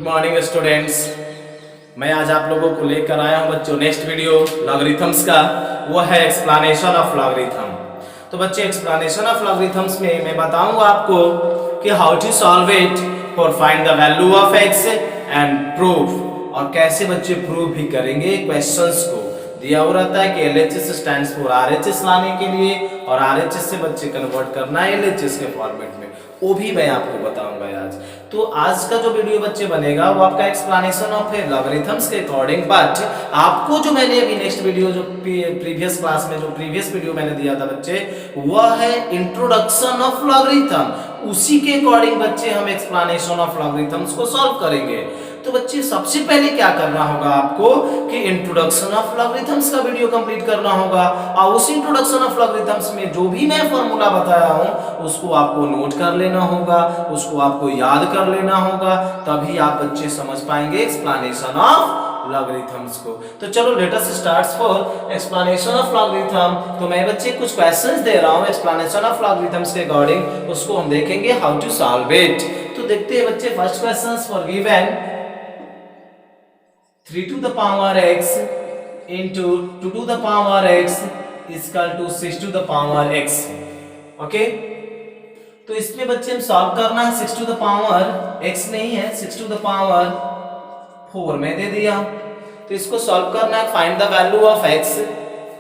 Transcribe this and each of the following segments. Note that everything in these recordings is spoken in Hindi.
Morning students. मैं आज आप लोगों को लेकर आया हूं बच्चों नेक्स्ट वीडियो लॉगरिथम्स का। वो है एक्सप्लेनेशन ऑफ लॉगरिथम। तो बच्चे एक्सप्लेनेशन ऑफ लॉगरिथम्स में मैं बताऊंगा आपको कि how to solve it for find the value of x and proof, और कैसे बच्चे प्रूव भी करेंगे क्वेश्चंस को। दिया हुआ रहता है कि LHS स्टैंड्स फॉर RHS लाने के लिए, और RHS से बच्चे कन्वर्ट करना है LHS के फॉर्मेट में, वो भी मैं आपको बताऊंगा आज। तो आज का जो वीडियो बच्चे बनेगा वो आपका एक्सप्लेनेशन ऑफ लॉगरिथम्स के अकॉर्डिंग, बट आपको जो मैंने अभी नेक्स्ट वीडियो जो प्रीवियस क्लास में जो प्रीवियस वीडियो मैंने दिया था बच्चे, वह है इंट्रोडक्शन ऑफ लॉगरिथम। उसी के अकॉर्डिंग बच्चे हम एक्सप्लेनेशन ऑफ लॉगरिथम्स को सॉल्व करेंगे। तो बच्चे सबसे पहले क्या करना होगा आपको कि इंट्रोडक्शन ऑफ लॉगरिथम्स का वीडियो कंप्लीट करना होगा, और उस इंट्रोडक्शन ऑफ लॉगरिथम्स में जो भी मैं फॉर्मूला बताया हूं उसको आपको नोट कर लेना होगा, उसको आपको याद कर लेना होगा, तभी आप बच्चे समझ पाएंगे एक्सप्लेनेशन ऑफ लॉगरिथम्स को। तो चलो let us start for explanation of logarithm. तो मैं बच्चे कुछ क्वेश्चंस दे रहा हूं एक्सप्लेनेशन ऑफ लॉगरिथम्स के अकॉर्डिंग, उसको हम देखेंगे हाउ टू सॉल्व इट। तो देखते हैं बच्चे first question for given 3 to the power x into 2 to the power x is equal to 6 to the power x। Okay, तो इसमें बच्चे हम सॉल्व करना है 6 to the power x नहीं है, 6 to the power 4 में दे दिया। तो इसको सॉल्व करना है, find the value of x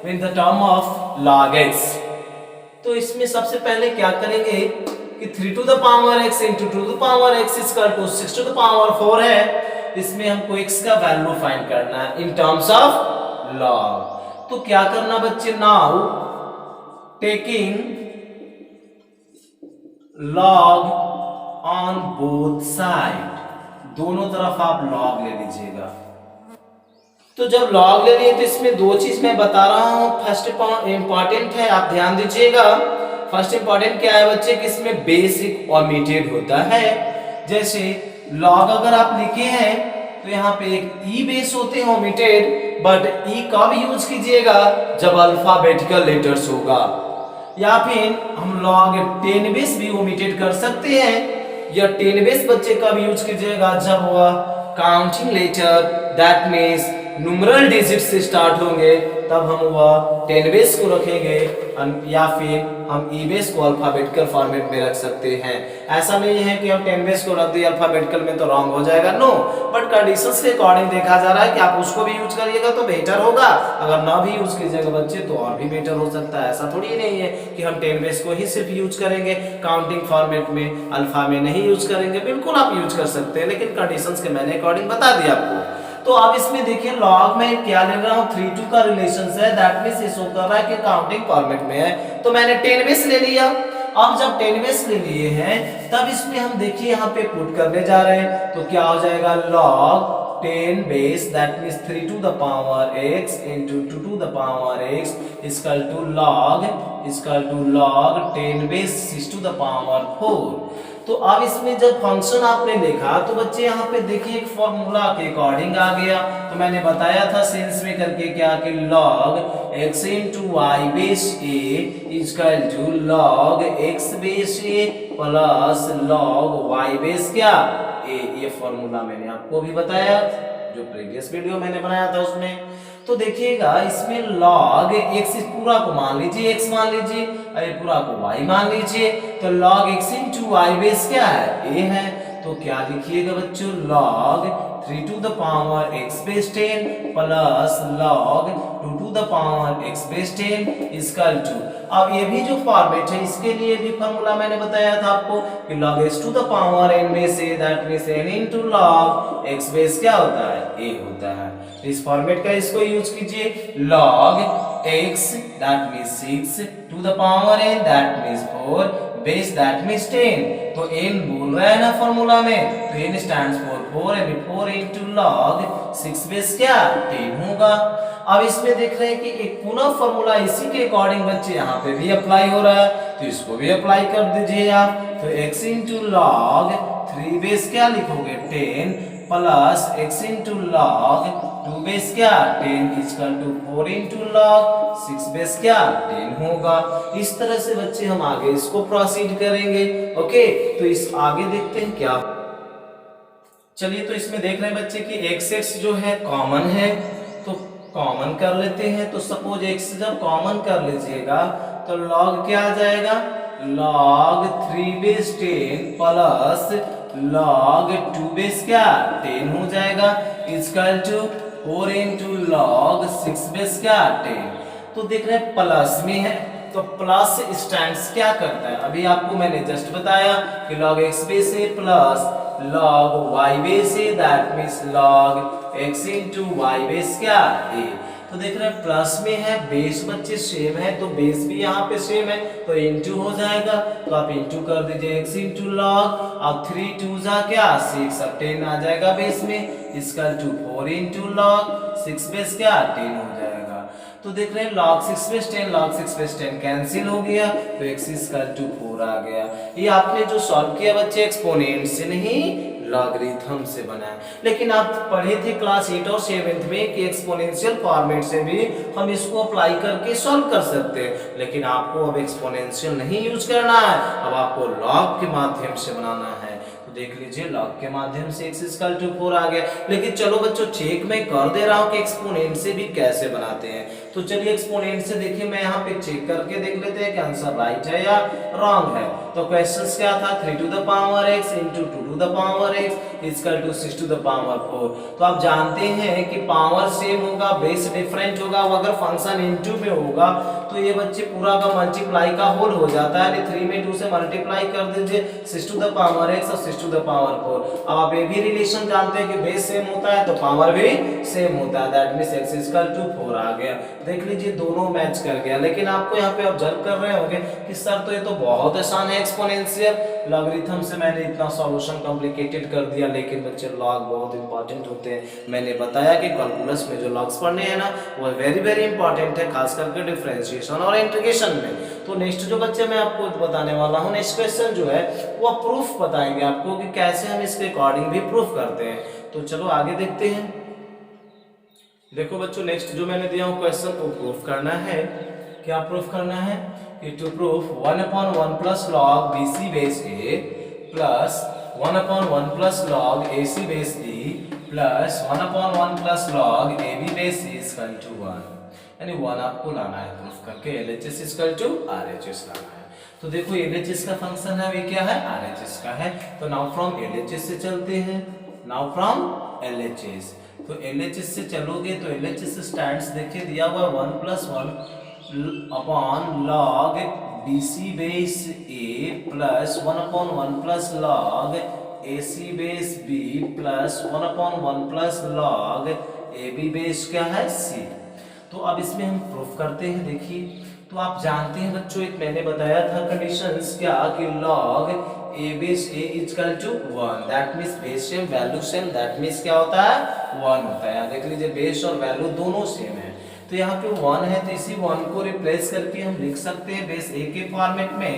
with the term of log x। तो इसमें सबसे पहले क्या करेंगे कि 3 to the power x into 2 to the power x is equal to 6 to the power 4 है। इसमें हमको x का वैल्यू फाइंड करना है इन टर्म्स ऑफ लॉग। तो क्या करना बच्चे, now taking log on both side, दोनों तरफ आप लॉग ले लीजिएगा। तो जब लॉग ले लिए तो इसमें दो चीज मैं बता रहा हूं, फर्स्ट इंपॉर्टेंट है, आप ध्यान दीजिएगा। फर्स्ट इंपॉर्टेंट क्या है बच्चे कि इसमें बेसिक ओमिटेड होता है। जैसे लॉग अगर आप लिखे हैं तो यहाँ पे एक ई बेस होते हैं ओमिटेड, बट ई कब यूज कीजिएगा जब अल्फाबेटिकल लेटर्स होगा, या फिर हम लॉग 10 बेस भी ओमिटेड कर सकते हैं। या 10 बेस बच्चे कब यूज कीजिएगा जब वह counting letter that means numeral digit से स्टार्ट होंगे, तब हम वह 10 बेस को रखेंगे, या फिर हम ई बेस को अल्फाबेटिकल फॉर्मेट में रख सकते हैं। ऐसा नहीं है कि हम 10 बेस को रख दिए अल्फाबेटिकल में तो रॉन्ग हो जाएगा, नो, बट कंडीशंस के अकॉर्डिंग देखा जा रहा है कि आप उसको भी यूज करिएगा तो बेटर होगा, अगर ना भी यूज कीजिएगा बच्चे तो और भी बेटर हो सकता है। ऐसा थोड़ी नहीं है कि हम 10 बेस को ही सिर्फ यूज करेंगे, काउंटिंग फॉर्मेट में अल्फा में नहीं यूज करेंगे। बिल्कुल आप यूज कर सकते हैं, लेकिन कंडीशंस के मैंने अकॉर्डिंग बता दिया आपको। तो अब इसमें देखिए लॉग में क्या ले रहा हूं, 3 2 का रिलेशन है, दैट मींस ये शो कर रहा है कि काउंटिंग फॉर्मेट में है, तो मैंने 10 बेस ले लिया। अब जब 10 बेस ले लिए हैं तब इसमें हम देखिए यहाँ पे पुट करने जा रहे हैं, तो क्या हो जाएगा log 10 base that means 3 to the power x into 2 to the power x is equal to log 10 base 6 to the power 4। तो अब इसमें जब फंक्शन आपने देखा तो बच्चे यहाँ पे देखिए एक फॉर्मूला के अकॉर्डिंग आ गया। तो मैंने बताया था सेंस में करके क्या कि log x into y base a is equal to log x base a plus log y base क्या a। ये फॉर्मूला मैंने आपको भी बताया जो प्रीवियस वीडियो मैंने बनाया था उसमें। तो देखिएगा इसमें log x पूरा को मान लीजिए x मान लीजिए, और पूरा को y मान लीजिए, तो log x into y base क्या है a है। तो क्या लिखिएगा बच्चों, log 3 to the power x base 10 plus log 2 to the power x base 10 is equal to, अब ये भी जो फॉर्मेट है इसके लिए भी फॉर्मूला मैंने बताया था आपको कि log x to the power n base a that means n into log x base क्या होता है a होता है। इस फॉर्मेट का इसको यूज कीजिए, log x that means 6 to the power n that means 4 base that means 10। तो n बोल रहा है ना फॉर्मूला में, तो n स्टैंड्स फॉर 4 है, 4 into log 6 बेस क्या 10 होगा। अब इसमें देख रहे हैं कि एक पुनः फॉर्मूला इसी के अकॉर्डिंग बच्चे यहाँ पे भी अप्लाई हो रहा है, तो इसको भी अप्लाई कर दीजिए आप। तो x into log 3 बेस क्या लिखोगे 10 plus x into log 2 base क्या 10 equal to 4 into log 6 base क्या 10 होगा। इस तरह से बच्चे हम आगे इसको प्रोसीड करेंगे। ओके, तो इस आगे देखते हैं क्या। चलिए तो इसमें देख रहे हैं बच्चे कि एक्स एक्स जो है कॉमन है, तो कॉमन कर लेते हैं। तो सपोज एक्स जब कॉमन कर लीजिएगा तो लॉग क्या आ जाएगा, log 3 base 10 plus log 2 base क्या 10 हो जाएगा, equal to 4 into log 6 base क्या 10। तो देख रहे हैं प्लस में है, तो प्लस स्टैंड्स क्या करता है, अभी आपको मैंने जस्ट बताया कि लॉग एक्स बेस है प्लस लॉग वाई बेस है, that means log x into y base क्या ए। तो देख रहे हैं प्लस में है, बेस बच्चे सेम है, तो बेस भी यहाँ पे सेम है, तो इंटू हो जाएगा। तो आप इंटू कर दीजिए एक्स इंटू लॉग, अब 3 2 जा क्या 6, अब 10 आ जाएगा बेस में, equal to 4 into log 6 base क्या 10 हो जाएगा। तो देख रहे हैं log 6 base 10 log 6 base 10 cancel हो गया, तो x इक्वल टू 4 आ गया। ये आपने जो सॉल्व किया बच्चे एक्सपोनेंट से नहीं लॉगरिथम से बनाया, लेकिन आप पढ़े थे क्लास 8 और 7 में कि एक्सपोनेंशियल फॉर्मेट से भी हम इसको अप्लाई करके सॉल्व कर सकते हैं, लेकिन आपको अब एक्सपोनेंशियल नहीं यूज करना है, अब आपको लॉग के माध्यम से बनाना है। देख लीजिए लॉग के माध्यम से x इक्वल टू 4 आ गया। लेकिन चलो बच्चों चेक मैं कर दे रहा हूं कि एक्सपोनेंट से भी कैसे बनाते हैं। तो चलिए एक्सपोनेंट से देखिए मैं यहाँ पे चेक करके देख लेते हैं कि आंसर राइट है या रॉन्ग है। तो क्वेश्चंस क्या था, 3 to the power x into 2 to the power x equal to 6 to the power 4। तो आप जानते हैं कि पावर सेम होगा, बेस डिफरेंट होगा, अगर फंक्शन इंटू में होगा तो ये बच्चे पूरा का मल्टीप्लाई का होल हो जाता है। 3 में 2 से मल्टीप्लाई कर दीजिए 6 टू द पावर x और 6 टू द पावर 4। अब आप ये भी रिलेशन जानते हैं कि बेस सेम होता है तो पावर भी सेम होता है, that means x equal to 4 आ गया। देख लीजिए दोनों मैच कर गया। लेकिन आपको यहाँ पे ऑब्जर्व कर रहे होंगे कि सर तो ये तो बहुत आसान है एक्सपोनेंशियल, लॉगरिथम से मैंने इतना सॉल्यूशन कॉम्प्लिकेटेड कर दिया। लेकिन बच्चे लॉग बहुत इंपॉर्टेंट होते हैं, मैंने बताया कि कैलकुलस में जो लॉग्स पढ़ने हैं ना वो वेरी वेरी इंपॉर्टेंट है, खास करके डिफरेंशिएशन और इंटीग्रेशन में। तो नेक्स्ट जो बच्चे मैं आपको बताने वाला हूँ, नेक्स्ट क्वेश्चन जो है वो प्रूफ बताएंगे आपको कि कैसे हम इसके अकॉर्डिंग भी प्रूफ करते हैं। तो चलो आगे देखते हैं। देखो बच्चों नेक्स्ट जो मैंने दिया हूँ क्वेश्चन को प्रूफ करना है। क्या प्रूफ करना है कि to proof 1/1 plus log BC base A plus 1/1 plus log AC base E plus 1/1 plus log AB base C equal to 1, यानी 1 आपको लाना है प्रूफ करके, LHS इक्वल टू RHS लाना है। तो देखो LHS का फंक्शन है वे क्या है, RHS का है। तो नाउ फ्रॉम LHS से चलते हैं, नाउ फ्रॉम LHS। तो LHS से चलोगे तो LHS स्टैंड्स देखिए दिया हुआ 1+1 upon log BC base A plus 1/1 plus log AC base B plus 1/1 plus log AB base क्या है C। तो अब इसमें हम प्रूफ करते हैं। देखिए तो आप जानते हैं बच्चों, एक मैंने बताया था कंडीशंस क्या कि log A base A equal to 1, that means base same value same, that means क्या होता है 1 होता है। देख लीजिए बेस और वैल्यू दोनों सेम है, तो यहाँ पे 1 है तो इसी 1 को रिप्लेस करके हम लिख सकते हैं बेस A के फॉर्मेट में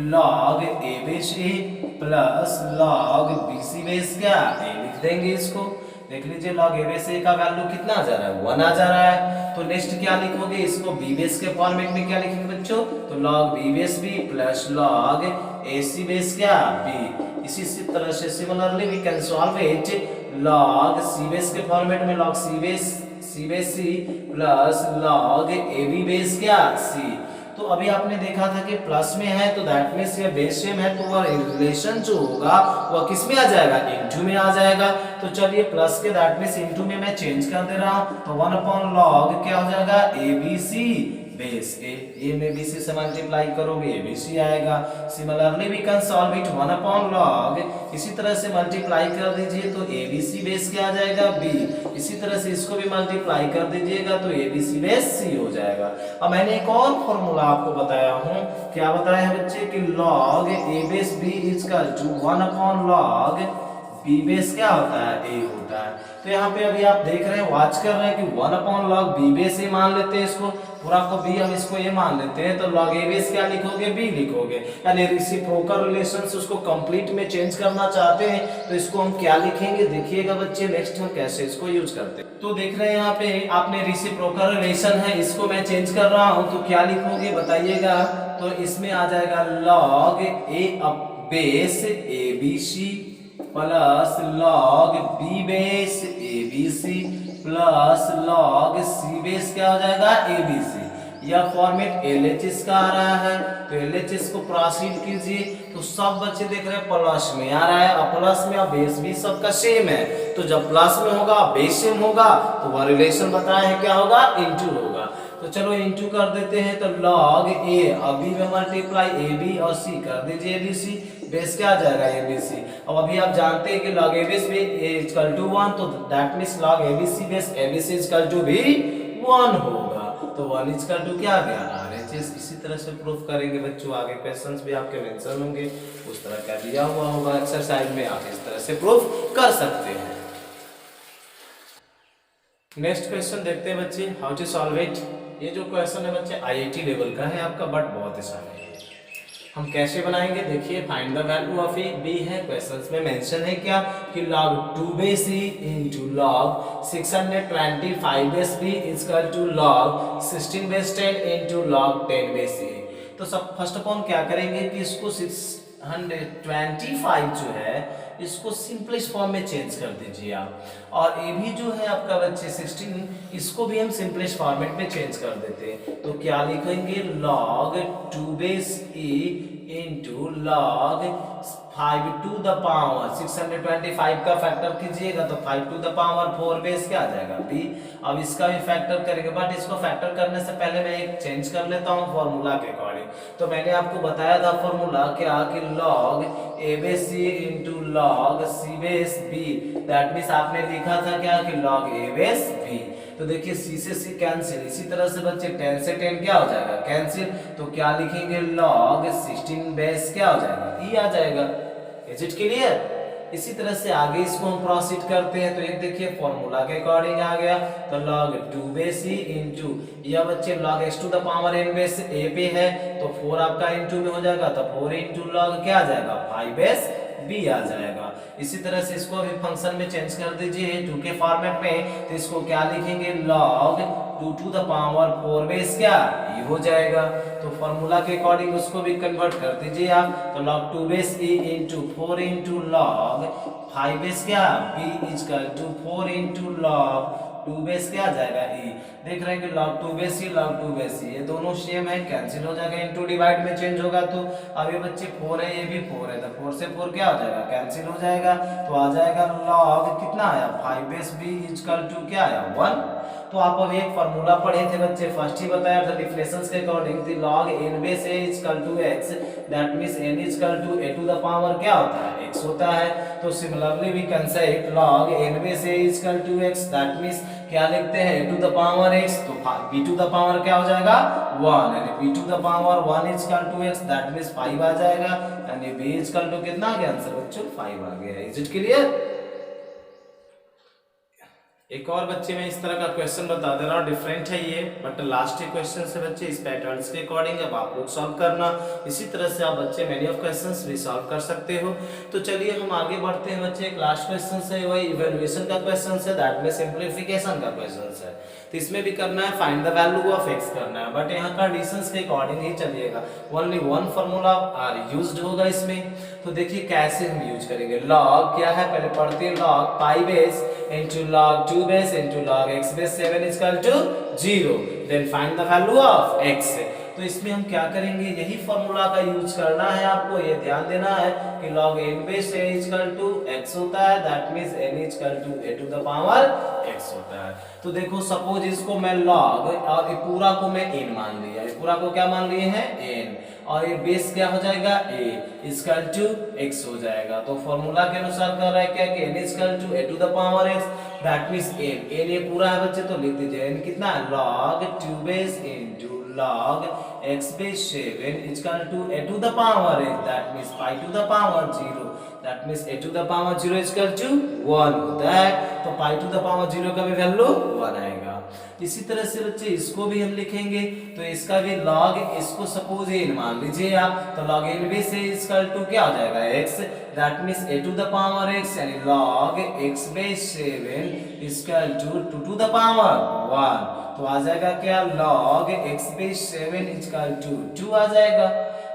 log A base A plus log BC base क्या A लिख देंगे इसको। देख लीजिए log A बेस A का वैल्यू कितना आ जा रहा है 1 आ जा रहा है। तो नेक्स्ट क्या लिखोगे, इसको B बेस के फॉर्मेट में क्या लिखेंगे बच्चों, तो log B base B plus log AC base क्या B। इसी तरह से similarly we can solve it log C base के फॉर्मेट में log C base C plus log AB base क्या C। तो अभी आपने देखा था कि प्लस में है तो दैट मींस ये बेस सेम है, तो वह रिलेशन जो होगा वह किस में आ जाएगा, इनटू में आ जाएगा। तो चलिए प्लस के दैट मींस इनटू में मैं चेंज कर दे रहा हूं, तो 1 log क्या हो जाएगा ABC बेस A में BC से मल्टीप्लाई करोगे ABC आएगा। Similarly we can solve it 1 log, इसी तरह से मल्टीप्लाई कर दीजिए तो ABC बेस क्या आ जाएगा B, इसी तरह से इसको भी मल्टीप्लाई कर दीजिएगा तो ABC बेस C हो जाएगा। अब मैंने एक और फॉर्मूला आपको बताया हूं, क्या बताया है बच्चे कि log A base B equal to 1 log B base क्या होता है A होता है। तो यहाँ पे अभी आप देख रहे हैं, वॉच कर रहे हैं कि 1 log B बेस A मान लेते हैं इसको, पूरा को B हम इसको A मान लेते हैं, तो log A बेस क्या लिखोगे B लिखोगे, यानी रेसिप्रोकल रिलेशंस उसको कंप्लीट में चेंज करना चाहते हैं तो इसको हम क्या लिखेंगे, देखिएगा बच्चे नेक्स्ट हम कैसे इसको यूज करते हैं। तो देख रहे हैं यहाँ पे आपने रेसिप्रोकल रिलेशन है, इसको मैं चेंज कर रहा हूँ तो क्या लिखोगे बताइएगा। तो इसमें आ जाएगा log A base ABC plus log B base A B C plus log C base क्या हो जाएगा ए बी सी। यह फॉर्मेट LHS का आ रहा है, तो LHS को प्रोसीड कीजिए। तो सब बच्चे देख रहे हैं प्लस में आ रहा है, और प्लस में अब बेस भी सबका सेम है, तो जब प्लस में होगा बेस सेम होगा तो वह रिलेशन बताया है क्या होगा, इनटू होगा। तो चलो इनटू कर देते हैं, तो लॉग ए अभी में मल्टीप्लाई ए बी और सी कर दीजिए, ए बी सी बेस क्या आ जाएगा ए बी सी। अब अभी आप जानते हैं कि लॉग ए बेस भी इक्वल टू 1, तो that means log A B C base A B C equal to भी 1 होगा, तो 1 इक्वल टू क्या आ गया RHS। इसी तरह से प्रूफ करेंगे बच्चों, आगे क्वेश्चंस भी आपके मेंशन होंगे, उस तरह का दिया हुआ होगा एक्सरसाइज में, आप इस तरह से प्रूफ कर सकते हैं। नेक्स्ट क्वेश्चन देखते हैं बच्चे, हाउ टू सॉल्व इट। ये जो क्वेश्चन है बच्चे IIT लेवल का है आपका, बट बहुत आसान है। हम कैसे बनाएंगे, देखिए find the value of A B है, क्वेश्चंस में मेंशन है क्या कि log 2 base e into log 625 base b is equal to log 16 base 10 into log 10 base e। तो सब फर्स्ट ऑफ ऑल क्या करेंगे कि इसको 625 जो है इसको सिंपलेस्ट फॉर्म में चेंज कर दीजिए आप, और ये भी जो है आपका बच्चे 16 इसको भी हम सिंपलेस्ट फॉर्मेट में चेंज कर देते हैं। तो क्या लिखेंगे, log 2 base e into log 5 to the power 625 का फैक्टर कीजिएगा तो 5 to the power 4 बेस क्या आ जाएगा b। अब इसका भी फैक्टर करेंगे, बट इसको फैक्टर करने से पहले मैं एक चेंज कर लेता हूँ फॉर्मूला के अकॉर्डिंग। तो मैंने आपको बताया था फॉर्मूला क्या कि log a base c into log c base b, that means आपने लिखा था क्या कि log a बेस b। तो देखिए c से c कैंसिल, इसी तरह से बच्चे 10 से 10 क्या हो जाएगा कैंसिल, तो क्या लिखेंगे log 16 बेस क्या हो जाएगा e आ जाएगा। Is it clear. इसी तरह से आगे इसको हम प्रोसीड करते हैं, तो ये देखिए फॉर्मूला के अकॉर्डिंग आ गया, तो log 2 बेस e इनटू यह बच्चे log x to the power n base a पे है, तो 4 आपका इनटू में हो जाएगा, तो 4 इनटू log क्या आ जाएगा 5 बेस b आ जाएगा। इसी तरह से इसको अभी फंक्शन में चेंज कर दीजिए 2 के फॉर्मेट में, तो इसको क्या लिखेंगे log 2 to the power 4 base क्या ये हो जाएगा। तो फॉर्मूला के अकॉर्डिंग उसको भी कन्वर्ट कर दीजिए आप, तो log 2 base e into 4 into log 5 base क्या b equal to 4 into log 2 base क्या आ जाएगा e। देख रहे हैं कि log 2 base e log 2 base e ये दोनों सेम है, कैंसिल हो जाएगा, इनटू डिवाइड में चेंज होगा। तो अब ये बच्चे 4 है ये भी 4 है, तो 4 से 4 क्या हो जाएगा कैंसिल हो जाएगा, तो आ जाएगा log कितना आया 5 बेस b इक्वल टू क्या आया 1। तो आप अब एक फार्मूला पढ़े थे बच्चे, फर्स्ट ही बताया था डिफरेंस के अकॉर्डिंग थी log n base a equal to x, that means n equal to a to the power क्या होता है x होता है। तो similarly we can say log n base a equal to x, that means क्या लिखते हैं a to the power x, तो b टू द पावर क्या हो जाएगा 1, यानी b to the power 1 equal to x, that means 5 आ जाएगा, यानी b इक्वल टू कितना आ गया आंसर बच्चों 5 आ गया। Is it clear. एक और बच्चे में इस तरह का क्वेश्चन बता दे रहा हूँ, डिफरेंट है ये, बट लास्ट क्वेश्चन से बच्चे इस पैटर्न्स के अकॉर्डिंग अब आप लोग सॉल्व करना। इसी तरह से आप बच्चे मेनी ऑफ क्वेश्चंस भी सॉल्व कर सकते हो। तो चलिए हम आगे बढ़ते हैं बच्चे, एक लास्ट क्वेश्चन है वही इवैल्यूएशन का क्वेश्चन है, दैट में सिंप्लीफिकेशन का क्वेश्चन है। तो इसमें भी करना है find the value of x करना है, बट यहाँ कंडीशंस के अकॉर्डिंग ही चलिएगा, only one formula are used होगा इसमें। तो देखिए कैसे हम यूज करेंगे, log क्या है पहले पढ़ते हैं, log pi base into log 2 base into log x base 7 is equal to 0, then find the value of x। तो इसमें हम क्या करेंगे, यही फॉर्मूला का यूज करना है आपको, ये ध्यान देना है कि log n base a is equal to x होता है, that means n is equal to a to the power x होता है। तो देखो सपोज इसको मैं log और ये पूरा को मैं n मान लिया, ये पूरा को क्या मान लिए हैं n, और ये बेस क्या हो जाएगा a इक्वल टू x हो जाएगा। तो फॉर्मूला के अनुसार कर रहा है क्या कि n equal to a to the power x, that means n ये पूरा है बच्चे, तो लिख दीजिए n कितना है log 2 base into log x base 7 equal to a to the power x, that means pi to the power 0, that means a to the power 0 equal to 1 होता है, तो pi to the power 0 का भी वैल्यू 1 आएगा। इसी तरह से बच्चे इसको भी हम लिखेंगे, तो इसका भी log, इसको सपोज n मान लीजिए आप, तो log n base a equal to क्या हो जाएगा x, that means a to the power x, यानी log x base 7 equal to 2 to the power 1, तो आ जाएगा क्या log x base 7 equal to 2 आ जाएगा।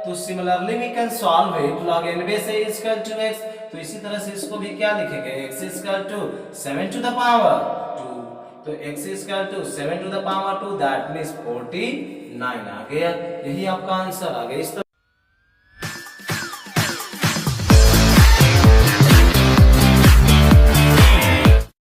तो similarly we can solve it log n base a equal to x, तो तो इसी तरह से इसको भी क्या लिखेंगे, x equal to 7 to the power 2, तो x equal to 7 to the power 2 that means 49 आ गया। यही आपका आंसर आ गया। इस